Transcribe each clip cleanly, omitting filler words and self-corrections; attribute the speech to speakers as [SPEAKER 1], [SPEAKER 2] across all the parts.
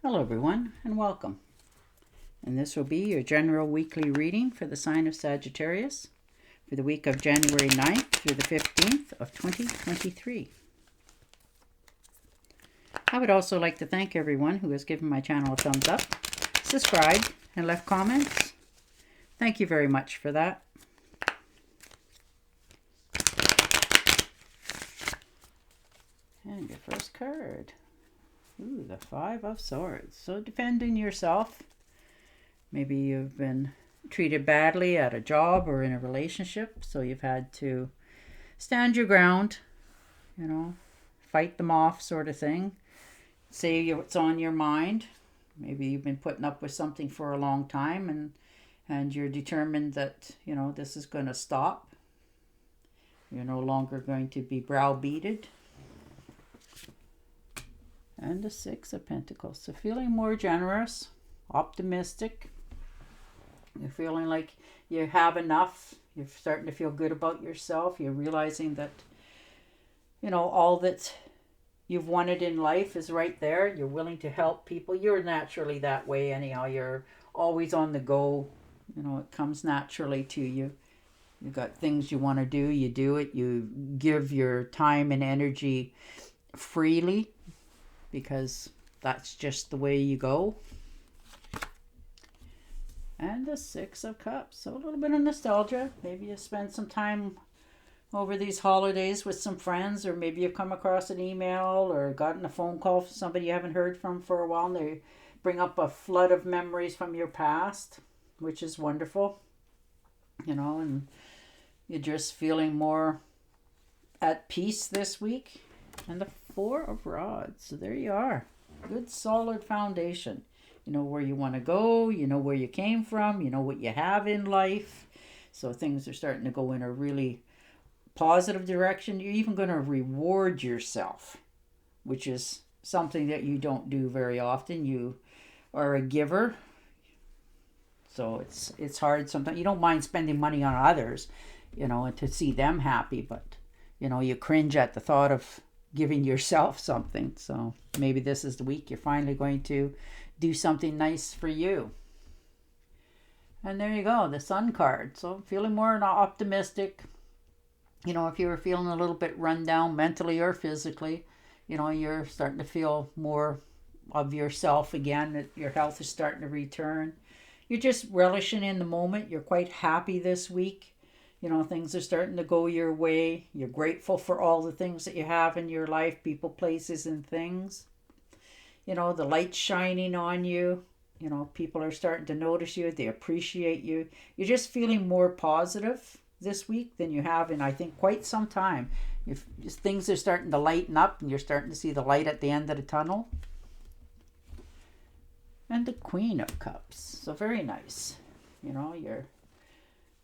[SPEAKER 1] Hello everyone and welcome. And this will be your general weekly reading for the sign of Sagittarius for the week of January 9th through the 15th of 2023. I would also like to thank everyone who has given my channel a thumbs up, subscribed, and left comments. Thank you very much for that. And your first card. Ooh, the Five of Swords. So defending yourself. Maybe you've been treated badly at a job or in a relationship, so you've had to stand your ground, fight them off sort of thing. Say what's on your mind. Maybe you've been putting up with something for a long time and you're determined that, this is going to stop. You're no longer going to be browbeaten. And the Six of Pentacles. So feeling more generous, optimistic. You're feeling like you have enough. You're starting to feel good about yourself. You're realizing that, all that you've wanted in life is right there. You're willing to help people. You're naturally that way anyhow. You're always on the go. It comes naturally to you. You've got things you want to do. You do it. You give your time and energy freely, because that's just the way you go. And the Six of Cups. So a little bit of nostalgia. Maybe you spend some time over these holidays with some friends, or maybe you've come across an email or gotten a phone call from somebody you haven't heard from for a while, and they bring up a flood of memories from your past, which is wonderful. And you're just feeling more at peace this week. And the Four of Rods. So there you are. Good solid foundation. You know where you want to go. You know where you came from. You know what you have in life. So things are starting to go in a really positive direction. You're even going to reward yourself, which is something that you don't do very often. You are a giver. So it's hard sometimes. You don't mind spending money on others, and to see them happy. But, you cringe at the thought of giving yourself something. So maybe this is the week you're finally going to do something nice for you. And there you go, the Sun card. So feeling more optimistic. If you were feeling a little bit run down mentally or physically, you're starting to feel more of yourself again, that your health is starting to return. You're just relishing in the moment. You're quite happy this week. Things are starting to go your way. You're grateful for all the things that you have in your life, people, places, and things. The light's shining on you. People are starting to notice you. They appreciate you. You're just feeling more positive this week than you have in, I think, quite some time. Things are starting to lighten up, and you're starting to see the light at the end of the tunnel. And the Queen of Cups. So very nice. You're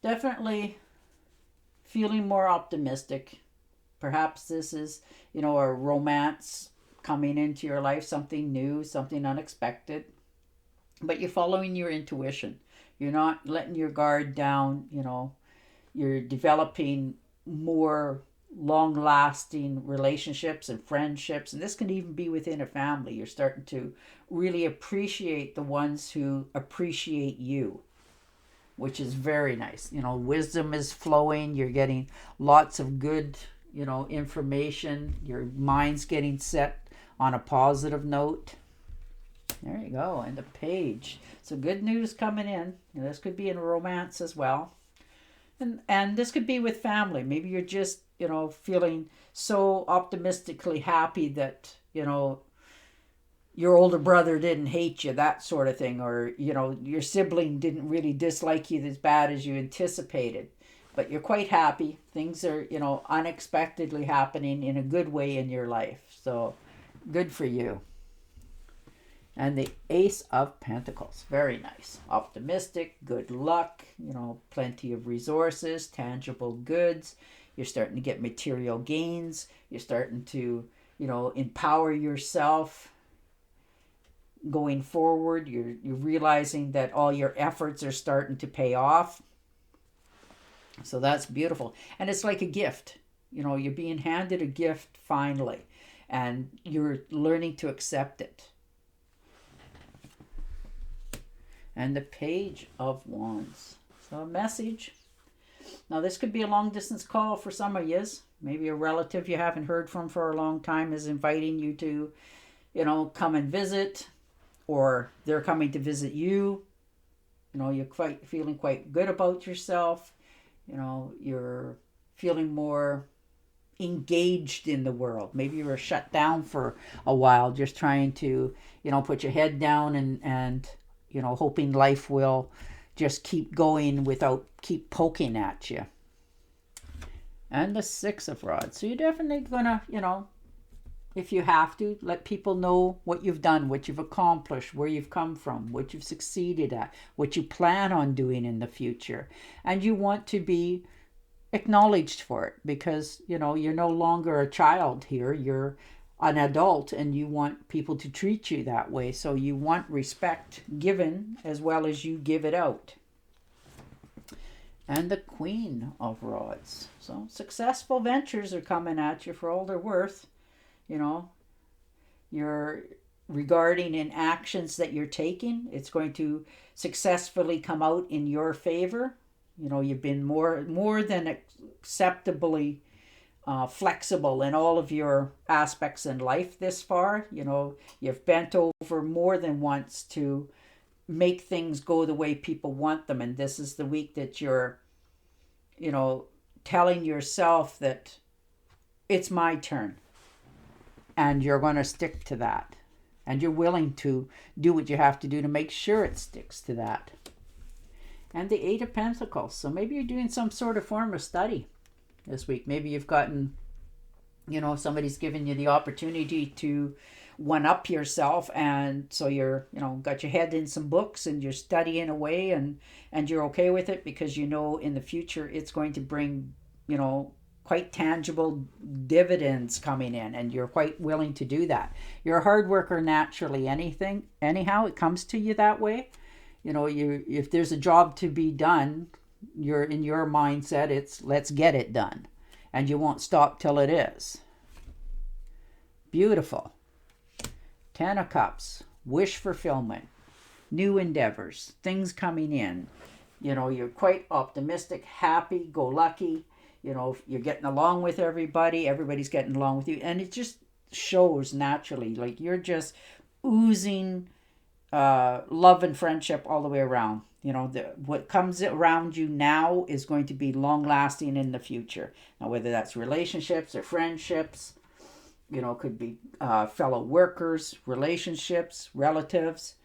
[SPEAKER 1] definitely feeling more optimistic. Perhaps this is, a romance coming into your life, something new, something unexpected. But you're following your intuition. You're not letting your guard down. You're developing more long-lasting relationships and friendships. And this can even be within a family. You're starting to really appreciate the ones who appreciate you, which is very nice. Wisdom is flowing. You're getting lots of good, information. Your mind's getting set on a positive note. There you go. And the Page. So good news coming in. This could be in romance as well. And this could be with family. Maybe you're just, feeling so optimistically happy that, your older brother didn't hate you, that sort of thing. Or, your sibling didn't really dislike you as bad as you anticipated. But you're quite happy. Things are, unexpectedly happening in a good way in your life. So good for you. And the Ace of Pentacles. Very nice. Optimistic, good luck, plenty of resources, tangible goods. You're starting to get material gains. You're starting to, empower yourself going forward. You're realizing that all your efforts are starting to pay off. So that's beautiful. And it's like a gift. You're being handed a gift finally, and you're learning to accept it. and the Page of Wands. So a message. Now this could be a long distance call for some of you. Maybe a relative you haven't heard from for a long time is inviting you to, come and visit, or they're coming to visit you. You're feeling quite good about yourself. You're feeling more engaged in the world. Maybe you were shut down for a while, just trying to, put your head down and hoping life will just keep going without keep poking at you. And the Six of Rods. So you're definitely gonna, if you have to, let people know what you've done, what you've accomplished, where you've come from, what you've succeeded at, what you plan on doing in the future. And you want to be acknowledged for it, because, you're no longer a child here. You're an adult, and you want people to treat you that way. So you want respect given as well as you give it out. And the Queen of Rods. So successful ventures are coming at you for all they're worth. You're regarding in actions that you're taking, it's going to successfully come out in your favor. You've been more than acceptably flexible in all of your aspects in life this far. You've bent over more than once to make things go the way people want them. And this is the week that you're, telling yourself that it's my turn. And you're going to stick to that. And you're willing to do what you have to do to make sure it sticks to that. And the Eight of Pentacles. So maybe you're doing some sort of form of study this week. Maybe you've gotten, somebody's given you the opportunity to one up yourself, and so you're, got your head in some books and you're studying away, and you're okay with it because in the future it's going to bring, quite tangible dividends coming in, and you're quite willing to do that. You're a hard worker naturally. Anyhow, it comes to you that way. If there's a job to be done, you're in your mindset, it's let's get it done, and you won't stop till it is. Beautiful. 10 of Cups, wish fulfillment, new endeavors, things coming in. You're quite optimistic, happy, go lucky. You're getting along with everybody. Everybody's getting along with you. And it just shows naturally. Like you're just oozing love and friendship all the way around. What comes around you now is going to be long lasting in the future. Now, whether that's relationships or friendships, could be fellow workers, relationships, relatives.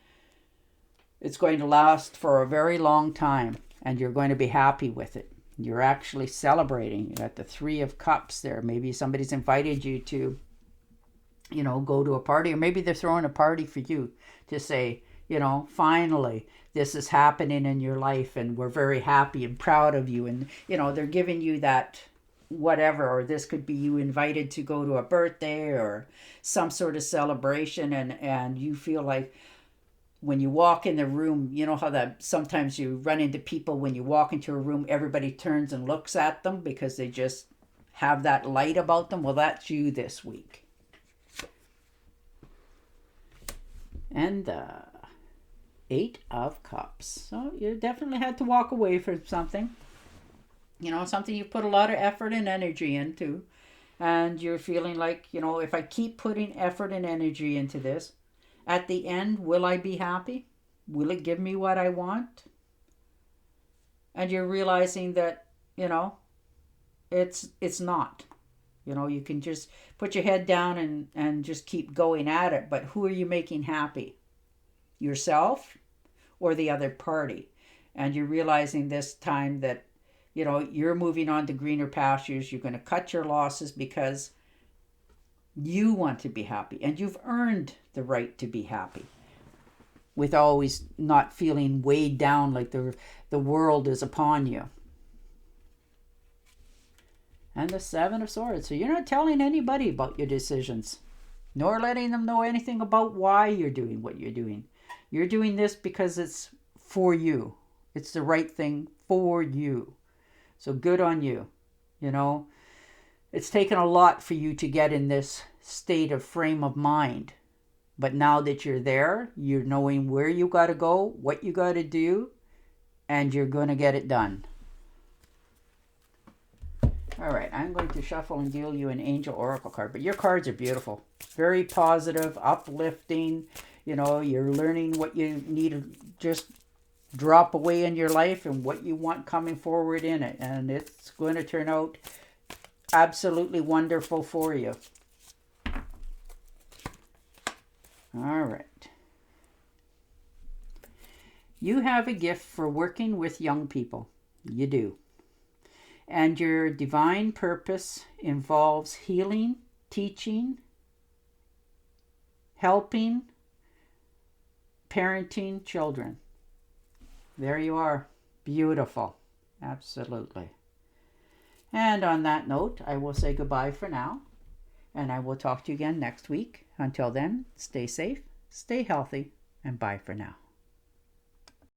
[SPEAKER 1] It's going to last for a very long time, and you're going to be happy with it. You're actually celebrating. You got the Three of Cups there. Maybe somebody's invited you to, go to a party, or maybe they're throwing a party for you to say, finally, this is happening in your life, and we're very happy and proud of you. And, they're giving you that whatever, or this could be you invited to go to a birthday or some sort of celebration, and you feel like when you walk in the room, how that sometimes you run into people when you walk into a room, everybody turns and looks at them because they just have that light about them. Well, that's you this week. And the Eight of Cups. So you definitely had to walk away from something. Something you put a lot of effort and energy into. And you're feeling like, if I keep putting effort and energy into this, at the end, will I be happy? Will it give me what I want? And you're realizing that, it's not. You can just put your head down and just keep going at it. But who are you making happy? Yourself or the other party? And you're realizing this time that, you're moving on to greener pastures. You're going to cut your losses because you want to be happy. And you've earned the right to be happy, with always not feeling weighed down like the world is upon you. And the Seven of Swords. So you're not telling anybody about your decisions, nor letting them know anything about why you're doing what you're doing. You're doing this because it's for you. It's the right thing for you. So good on you. It's taken a lot for you to get in this state of frame of mind. But now that you're there, you're knowing where you got to go, what you got to do, and you're going to get it done. All right, I'm going to shuffle and deal you an Angel Oracle card. But your cards are beautiful. Very positive, uplifting. You know, you're learning what you need to just drop away in your life and what you want coming forward in it. And it's going to turn out absolutely wonderful for you. All right. You have a gift for working with young people. You do. And your divine purpose involves healing, teaching, helping, parenting children. There you are. Beautiful. Absolutely. And on that note, I will say goodbye for now. And I will talk to you again next week. Until then, stay safe, stay healthy, and bye for now.